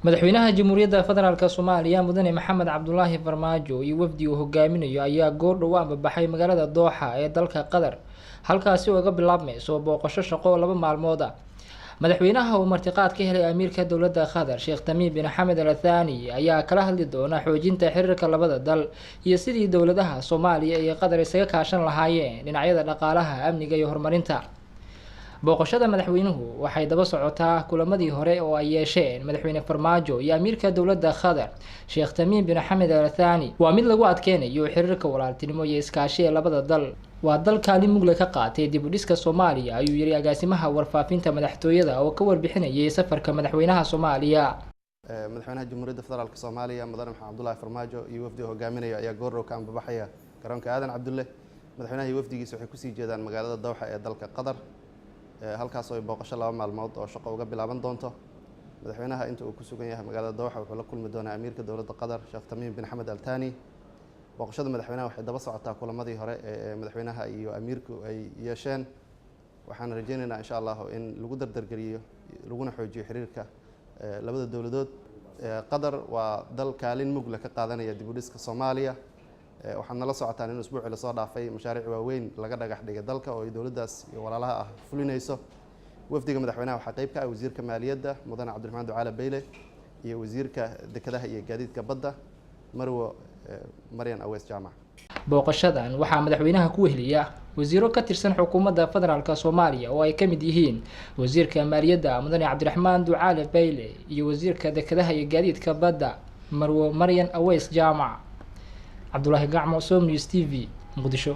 madaxweynaha Jamhuuriyadda Federaalka Soomaaliya Mudane Maxamed Cabdullaahi Farmaajo iyo wafdi uu hogaaminayo ayaa goor dhow baxay magaalada Dooxa ee dalka Qatar halkaasi oo uga bilaabmayso booqasho shaqo 2 maalmood ah. madaxweynaha uu martiqaad ka helay amiirka dowladda Qatar Sheikh Tamim bin Hamad Al Thani ayaa kala hadli doona xoojinta xiriirka labada dal iyo sidii dowladaha Soomaaliya iyo Qatar isaga kaashan lahaayeen dhinacyada dhaqaalaha, amniga iyo horumarinta. booqashada madaxweynuhu waxay daba socotaa kulamadii hore oo ay yeesheen madaxweyne Farmaajo iyo amiirka dowladda Qatar Sheikh Tamim bin Hamad Al Thani. waa mid lagu adkeenayo xiriirka walaaltinimo iyo iskaashi ee labada dal. waa dal kaalin mug leh ka qaatay dib u dhiska Soomaaliya, ayuu yiri agaasimaha warfaafinta madaxtooyada oo ka warbixinayay safarka madaxweynaha Soomaaliya. madaxweynaha Jamhuuriyadda Federaalka Soomaaliya Mudane Maxamed Cabdullaahi Farmaajo iyo wafdi hogaaminaya ayaa goor dhow ka ambabaxaya garoonka Aadan Cabdulle. madaxweynaha iyo wafdigiisa waxay ku sii jeedaan magaalada Dooxa ee dalka Qatar, halkaas oo ay booqasho 2 maalmood oo shaqo uga bilaaban doonto. madaxweynaha inta uu ku sugan yahay magaalada Dooxa wuxuu la kulmi doonaa amiirka dowladda Qatar Sheikh Tamim bin Hamad Al Thani. booqashada madaxweynaha waxay daba socotaa kulamadii hore ee madaxweynaha iyo amiirku ay yeesheen. waxaan rajaynaynaa insha Allah in lagu dardargeliyo laguna xoojiyo xiriirka labada dowladood. Qatar waa dal kaalin mug leh ka qaadanaya dib u dhiska Soomaaliya. waxaan nala socotaan in usbuucii la soo dhaafay mashaariic waaweyn laga dhagax dhigay dalka oo ay dowladdaas iyo walaalaha ah fulinayso. wafdiga madaxweynaha waxaa qayb ka ah wasiirka maaliyadda Mudane Cabdiraxmaan Ducaale Beyle iyo wasiirka dekedaha iyo gaadiidka badda Marwo Maryan Aweys Jaamac. booqashadan waxaa madaxweynaha ku weheliya wasiiro ka tirsan xukuumadda federaalka Soomaaliya oo ay ka mid yihiin wasiirka maaliyadda Mudane Cabdiraxmaan Ducaale Beyle iyo wasiirka dekedaha iyo gaadiidka badda Marwo Maryan Aweys Jaamac. Abdullahi Gacmo, Som News TV, Muqdisho.